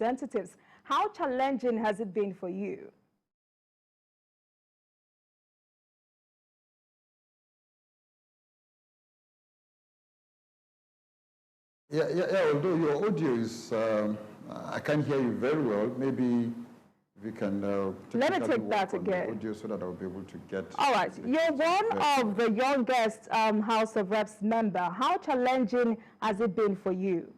representatives. How challenging has it been for you? Although your audio is, I can't hear you very well. Maybe we can let me take that again. Audio so that I'll be able to get. All right, you're one of the youngest House of Reps member. How challenging has it been for you?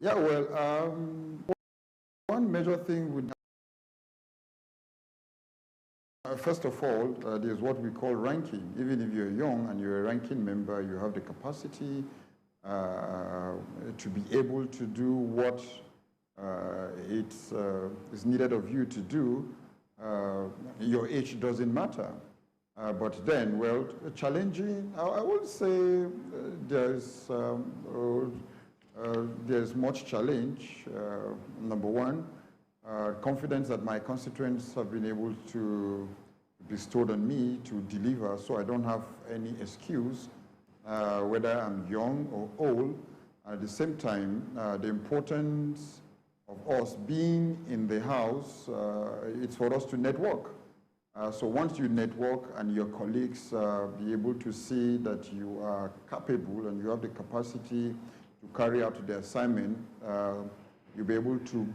Yeah, well, one major thing would. First of all, there's what we call ranking. Even if you're young and you're a ranking member, you have the capacity to be able to do what is needed of you to do. Your age doesn't matter. But then, well, challenging, I would say there's much challenge. Number one, confidence that my constituents have been able to bestow on me to deliver, so I don't have any excuse, whether I'm young or old. At the same time, the importance of us being in the House, it's for us to network. So once you network and your colleagues be able to see that you are capable and you have the capacity to carry out the assignment, you'll be able to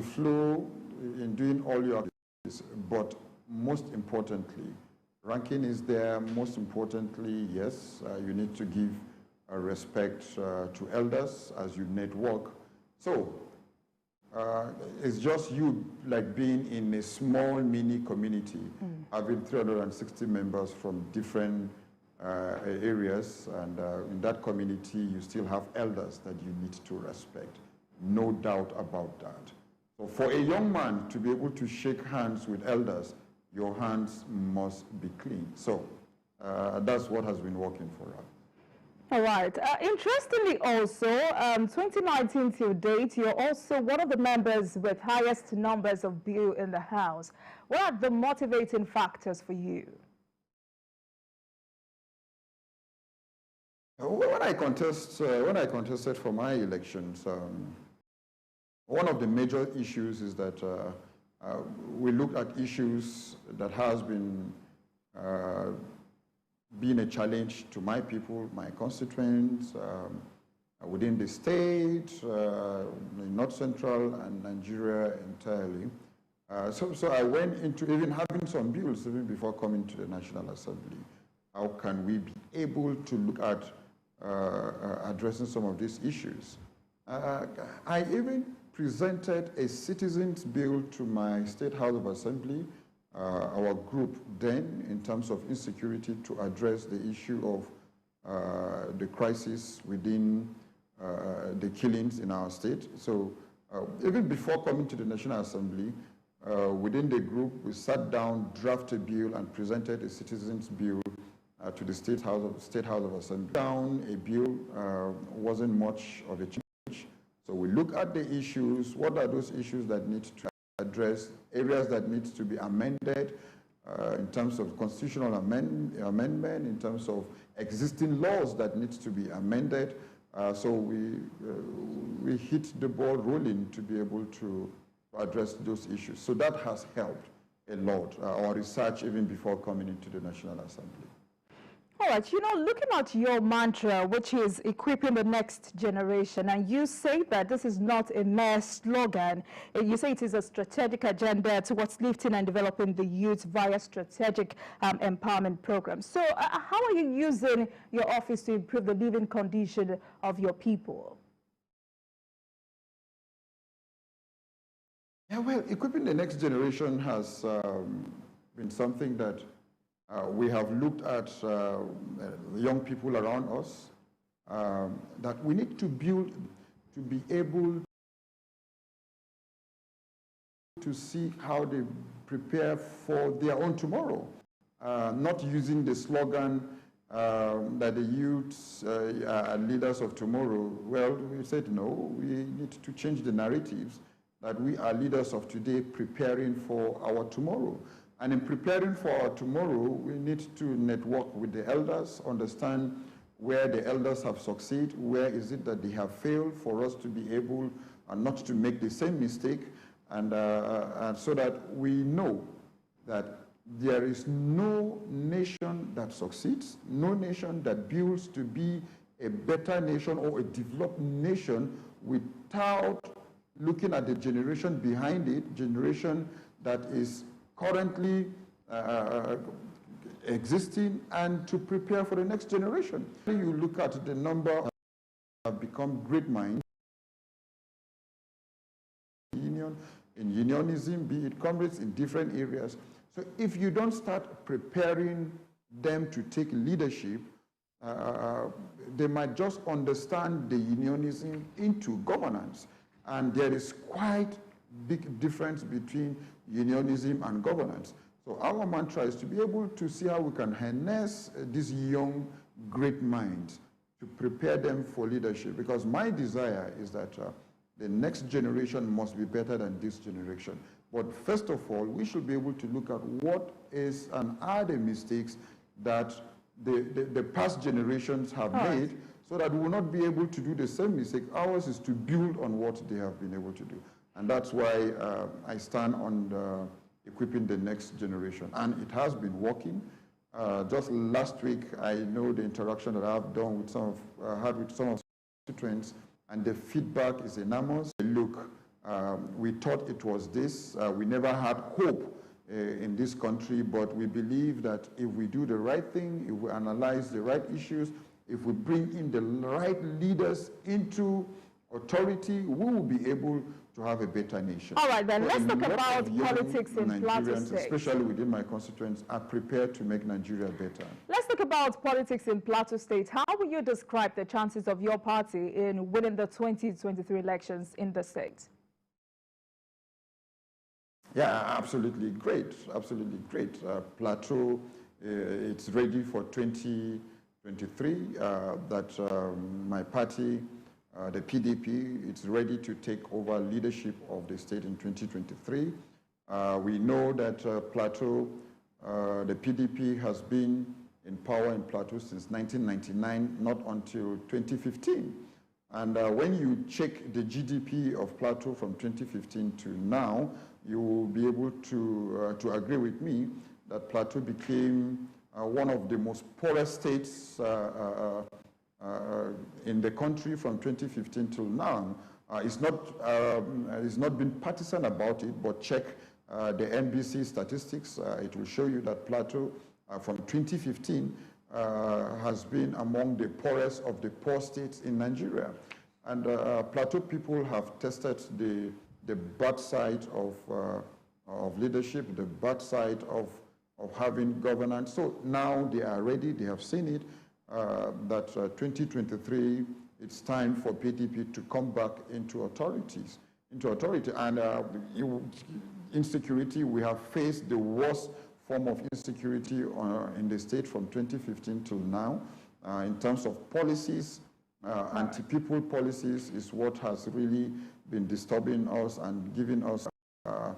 flow in doing all your activities. But most importantly, ranking is there. Most importantly, yes, you need to give respect to elders as you network. So it's just you like being in a small mini community, having 360 members from different areas, and in that community you still have elders that you need to respect. No doubt about that. So for a young man to be able to shake hands with elders, your hands must be clean. So that's what has been working for us. All right. Interestingly also, 2019 till date, you're also one of the members with highest numbers of bill in the House. What are the motivating factors for you? When I contested for my elections, one of the major issues is that we looked at issues that has been a challenge to my people, my constituents, within the state, in North Central and Nigeria entirely. So I went into even having some bills even before coming to the National Assembly. How can we be able to look at addressing some of these issues? I even presented a citizens bill to my State House of Assembly, our group then, in terms of insecurity, to address the issue of the crisis within the killings in our state. So even before coming to the National Assembly, within the group, we sat down, drafted a bill, and presented a citizens bill to the State House of Assembly. Down a bill wasn't much of a change. So we look at the issues. What are those issues that need to address, areas that need to be amended in terms of constitutional amendment, in terms of existing laws that need to be amended. So we hit the ball rolling to be able to address those issues. So that has helped a lot, our research even before coming into the National Assembly. All right, you know, looking at your mantra, which is equipping the next generation, and you say that this is not a mere slogan. You say it is a strategic agenda towards lifting and developing the youth via strategic empowerment programs. So how are you using your office to improve the living condition of your people? Yeah, well, equipping the next generation has been something that we have looked at young people around us, that we need to build to be able to see how they prepare for their own tomorrow, not using the slogan that the youths are leaders of tomorrow. Well, we said no, we need to change the narratives that we are leaders of today preparing for our tomorrow. And in preparing for our tomorrow, we need to network with the elders, understand where the elders have succeeded, where is it that they have failed, for us to be able not to make the same mistake, and so that we know that there is no nation that succeeds, no nation that builds to be a better nation or a developed nation without looking at the generation behind it, generation that is currently existing, and to prepare for the next generation. You look at the number of have become great minds in unionism, be it comrades in different areas. So if you don't start preparing them to take leadership, they might just understand the unionism into governance. And there is quite big difference between unionism and governance. So our mantra is to be able to see how we can harness these young, great minds to prepare them for leadership. Because my desire is that the next generation must be better than this generation. But first of all, we should be able to look at what is and are the mistakes that the past generations have made, so that we will not be able to do the same mistake. Ours is to build on what they have been able to do. And that's why I stand on equipping the next generation. And it has been working. Just last week, I know the interaction that I've done with had with some of the students, and the feedback is enormous. Look, we thought it was this. We never had hope in this country, but we believe that if we do the right thing, if we analyze the right issues, if we bring in the right leaders into authority, we will be able to have a better nation. All right, then let's talk about politics in Plateau State. Especially within my constituents, are prepared to make Nigeria better. Let's talk about politics in Plateau State. How will you describe the chances of your party in winning the 2023 elections in the state? Yeah, absolutely great. Absolutely great. Plateau, it's ready for 2023. My party, the PDP, it's ready to take over leadership of the state in 2023. We know that Plateau, the PDP has been in power in Plateau since 1999, not until 2015. And when you check the GDP of Plateau from 2015 to now, you will be able to agree with me that Plateau became one of the most poorest states in the country from 2015 till now. It's not been partisan about it, but check the NBC statistics. It will show you that Plateau from 2015 has been among the poorest of the poor states in Nigeria. And Plateau people have tested the bad side of leadership, the bad side of having governance. So now they are ready, they have seen it, that 2023, it's time for PDP to come back into authority. And insecurity, we have faced the worst form of insecurity in the state from 2015 till now. In terms of policies, anti-people policies is what has really been disturbing us and giving us the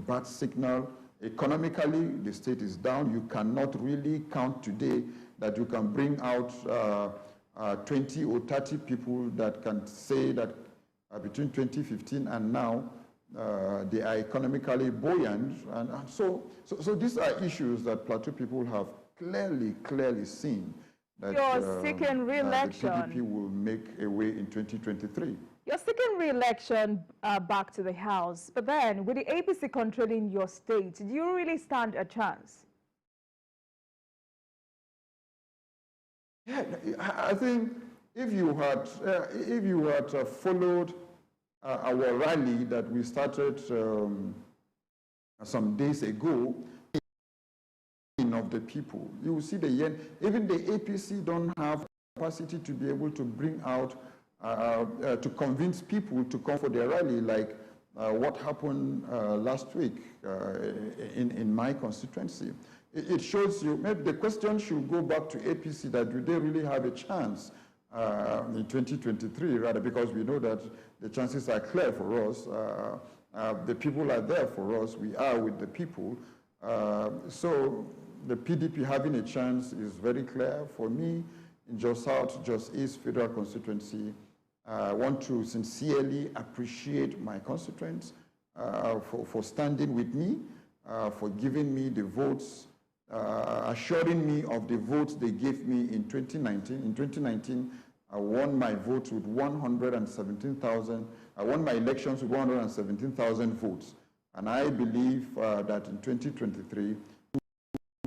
bad signal. Economically, the state is down. You cannot really count today that you can bring out 20 or 30 people that can say that between 2015 and now, they are economically buoyant. And so these are issues that Plateau people have clearly seen. That, You're seeking re-election. The PDP will make a way in 2023. You're seeking re-election back to the House, but then with the APC controlling your state, do you really stand a chance? Yeah, I think if you had followed our rally that we started some days ago, of the people, you will see even the APC don't have capacity to be able to bring out to convince people to come for their rally, like what happened last week in my constituency. It shows you, maybe the question should go back to APC, that do they really have a chance in 2023, rather, because we know that the chances are clear for us. The people are there for us. We are with the people. So the PDP having a chance is very clear. For me, in Jos South, Jos East Federal Constituency, I want to sincerely appreciate my constituents for standing with me, for giving me the votes, assuring me of the votes they gave me in 2019. In 2019, I won my votes with 117,000. I won my elections with 117,000 votes. And I believe that in 2023,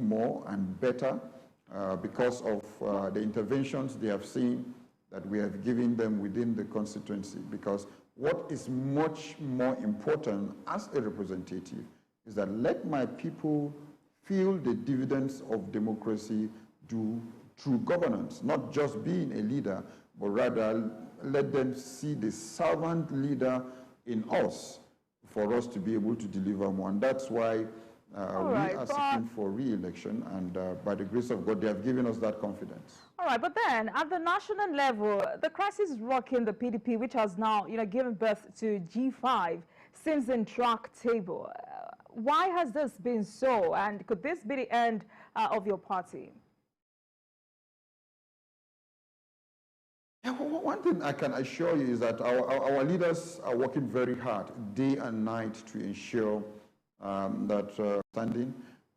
more and better because of the interventions they have seen that we have given them within the constituency. Because what is much more important as a representative is that let my people feel the dividends of democracy through governance, not just being a leader, but rather let them see the servant leader in us for us to be able to deliver more. And that's why we are seeking for re-election, and by the grace of God, they have given us that confidence. All right, but then at the national level, the crisis rocking the PDP, which has now, given birth to G5, seems intractable. Why has this been so, and could this be the end of your party? Yeah, one thing I can assure you is that our leaders are working very hard day and night to ensure that standing.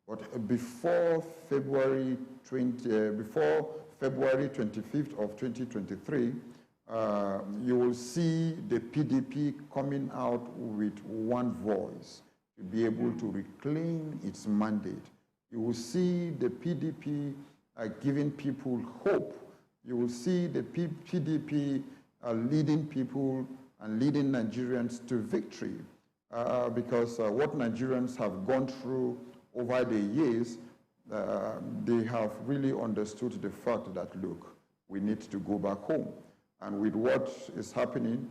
But before February 25th of 2023, you will see the PDP coming out with one voice to be able to reclaim its mandate. You will see the PDP giving people hope. You will see the PDP leading people and leading Nigerians to victory because what Nigerians have gone through over the years, they have really understood the fact that, look, we need to go back home. And with what is happening,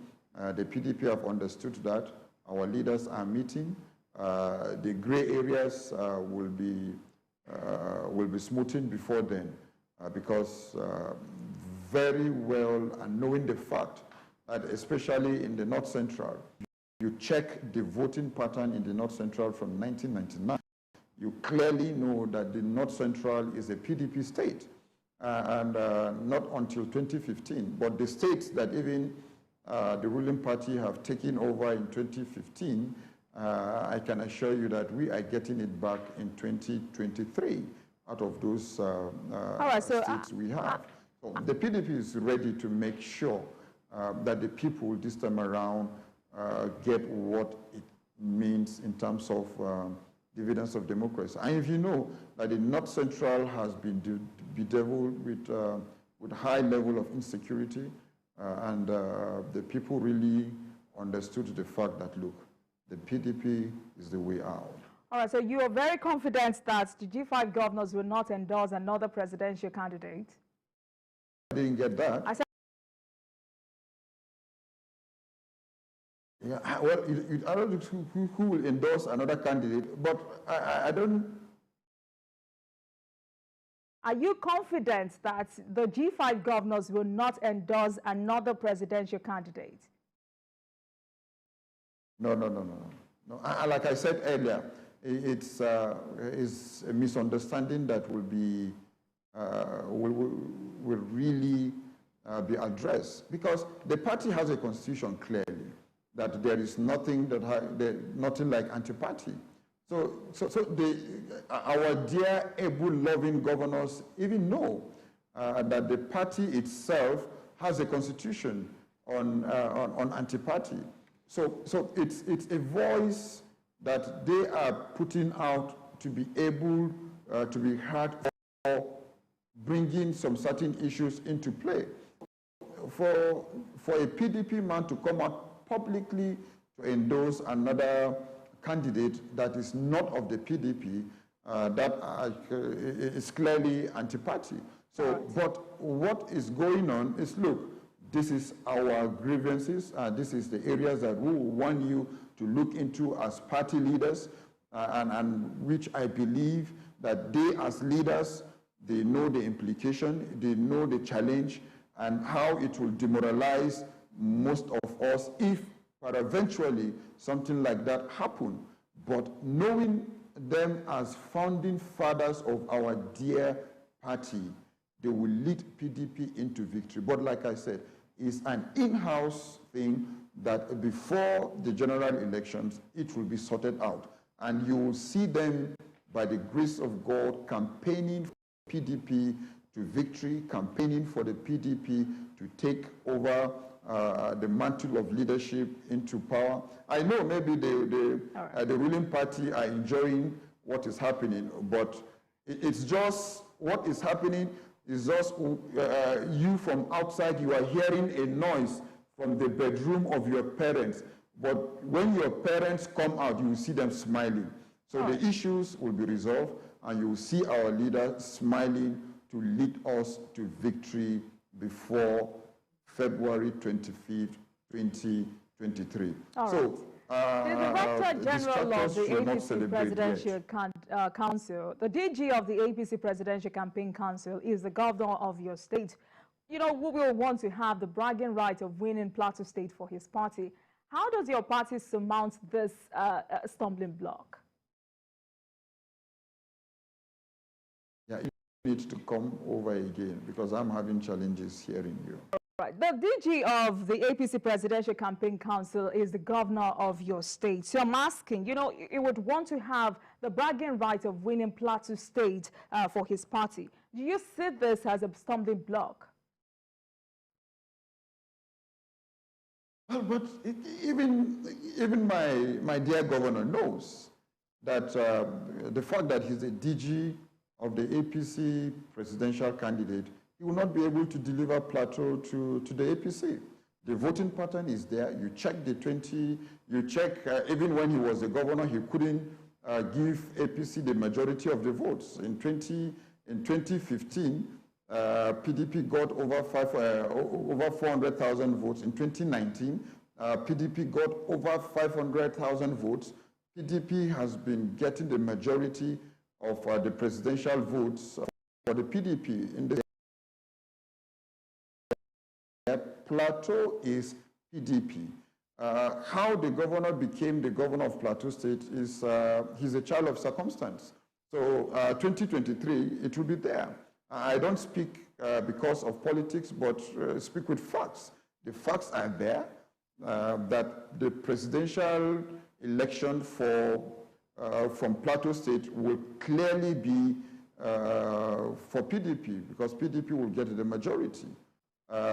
the PDP have understood that. Our leaders are meeting. The gray areas will be smoothened before then because very well, and knowing the fact that especially in the North Central, you check the voting pattern in the North Central from 1999, you clearly know that the North Central is a PDP state, and not until 2015. But the states that even the ruling party have taken over in 2015, I can assure you that we are getting it back in 2023 out of those states we have. So the PDP is ready to make sure that the people this time around get what it means in terms of dividends of democracy. And if you know that the North Central has been bedeviled with high level of insecurity, and the people really understood the fact that, look, the PDP is the way out. All right, so you are very confident that the G5 governors will not endorse another presidential candidate? I didn't get that. I said, yeah, well, I don't know who will endorse another candidate, but I don't. Are you confident that the G5 governors will not endorse another presidential candidate? No. Like I said earlier, it's a misunderstanding that will be will really be addressed, because the party has a constitution clearly that there is nothing nothing like anti-party. So our dear able loving governors even know that the party itself has a constitution on anti-party. So it's a voice that they are putting out to be able to be heard for bringing some certain issues into play. For a PDP man to come out publicly to endorse another candidate that is not of the PDP, that is clearly anti-party. So, right. But what is going on is, look, this is our grievances, this is the areas that we want you to look into as party leaders, and which I believe that they as leaders, they know the implication, they know the challenge, and how it will demoralize most of us if eventually something like that happen. But knowing them as founding fathers of our dear party. They will lead PDP into victory. But like I said, it's an in-house thing that before the general elections, it will be sorted out. And you will see them, by the grace of God, campaigning for PDP to victory, campaigning for the PDP to take over the mantle of leadership into power. I know maybe the ruling party are enjoying what is happening, but it's just what is happening is just you from outside, you are hearing a noise from the bedroom of your parents. But when your parents come out, you will see them smiling. So the issues will be resolved, and you will see our leader smiling to lead us to victory before February 25th, 2023. So, the Director General of the APC Presidential Council, the DG of the APC Presidential Campaign Council is the governor of your state. You know, we will want to have the bragging right of winning Plateau State for his party. How does your party surmount this stumbling block? Yeah, you need to come over again because I'm having challenges hearing you. Right. The DG of the APC Presidential Campaign Council is the governor of your state. So I'm asking, you know, you would want to have the bragging right of winning Plateau State for his party. Do you see this as a stumbling block? Well, but even my dear governor knows that the fact that he's a DG of the APC presidential candidate, he will not be able to deliver Plateau to the APC. The voting pattern is there. You check the 20, you check even when he was the governor, he couldn't give APC the majority of the votes. In 2015, PDP got over 400,000 votes. In 2019, PDP got over 500,000 votes. PDP has been getting the majority of the presidential votes for the PDP. In the Plateau is PDP. How the governor became the governor of Plateau State is he's a child of circumstance. So 2023, it will be there. I don't speak because of politics, but speak with facts. The facts are there that the presidential election from Plateau State will clearly be for PDP because PDP will get the majority.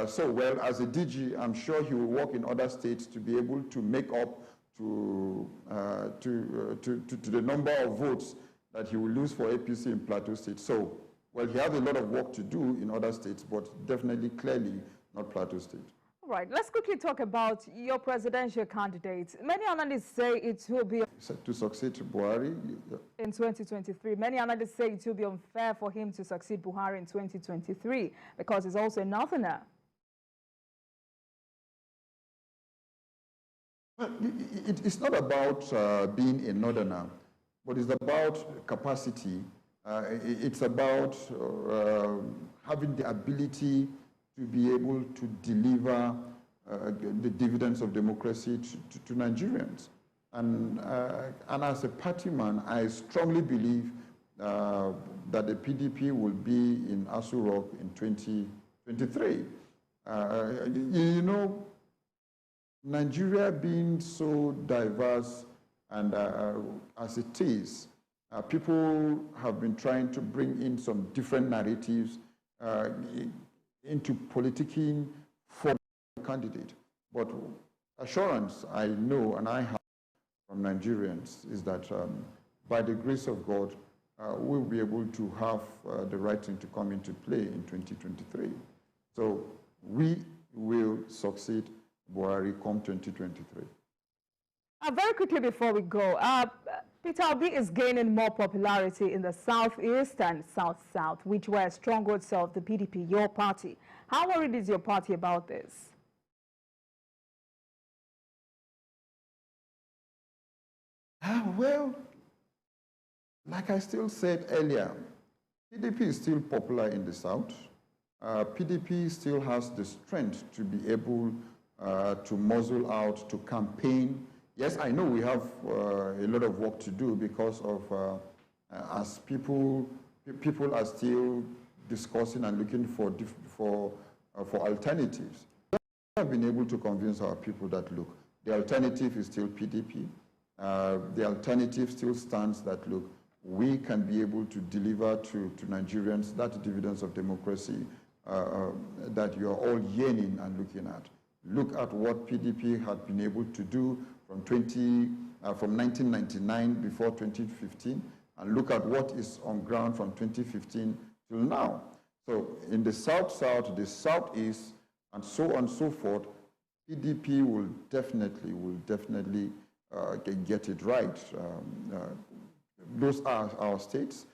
So, well, as a DG, I'm sure he will work in other states to be able to make up to the number of votes that he will lose for APC in Plateau State. So, well, he has a lot of work to do in other states, but definitely, clearly, not Plateau State. All right, let's quickly talk about your presidential candidate. Many analysts say it will be to succeed Buhari in 2023. Many analysts say it will be unfair for him to succeed Buhari in 2023 because he's also a northerner. Well, it's not about being a northerner, but it's about capacity. It's about having the ability to be able to deliver the dividends of democracy to Nigerians. And as a party man, I strongly believe that the PDP will be in Aso Rock in 2023. You know, Nigeria being so diverse and as it is, people have been trying to bring in some different narratives into politicking for the candidate. But assurance I know and I have from Nigerians is that by the grace of God, we'll be able to have the right thing to come into play in 2023. So we will succeed Buhari come 2023. Very quickly before we go, Peter Obi is gaining more popularity in the Southeast and South-South, which were strongholds of the PDP, your party. How worried is your party about this? Well, like I still said earlier, PDP is still popular in the South. PDP still has the strength to be able to muzzle out, to campaign Yes, I know we have a lot of work to do because of as people are still discussing and looking for alternatives. We have been able to convince our people that, look, the alternative is still PDP. The alternative still stands that, look, we can be able to deliver to Nigerians that dividends of democracy that you are all yearning and looking at. Look at what PDP had been able to do from 1999 before 2015, and look at what is on ground from 2015 till now. So in the South-South, the Southeast, and so on and so forth, PDP will definitely get it right. Those are our states.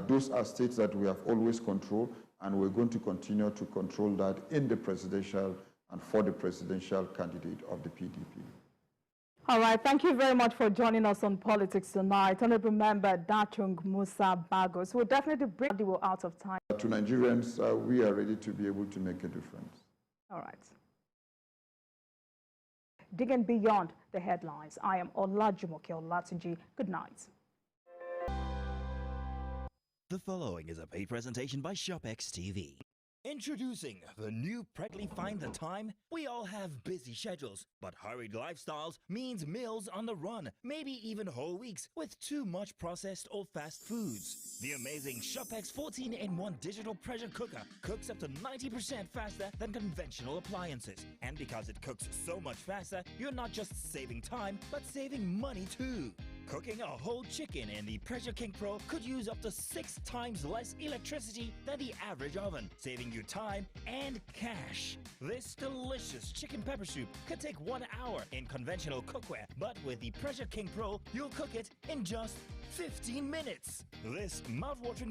Those are states that we have always controlled, and we're going to continue to control that in the presidential and for the presidential candidate of the PDP. All right, thank you very much for joining us on Politics Tonight. Honorable Member Datung Musa Bagos. We'll definitely bring you out of time. To Nigerians, we are ready to be able to make a difference. All right. Digging beyond the headlines, I am Olajumoke Olatunji. Good night. The following is a paid presentation by ShopX TV. Introducing the new Pregly Find the Time. We all have busy schedules, but hurried lifestyles means meals on the run, maybe even whole weeks with too much processed or fast foods. The amazing ShopX 14-in-1 digital pressure cooker cooks up to 90% faster than conventional appliances. And because it cooks so much faster, you're not just saving time, but saving money too. Cooking a whole chicken in the Pressure King Pro could use up to 6 times less electricity than the average oven, saving you time and cash. This delicious chicken pepper soup could take 1 hour in conventional cookware, but with the Pressure King Pro, you'll cook it in just 15 minutes. This mouth-watering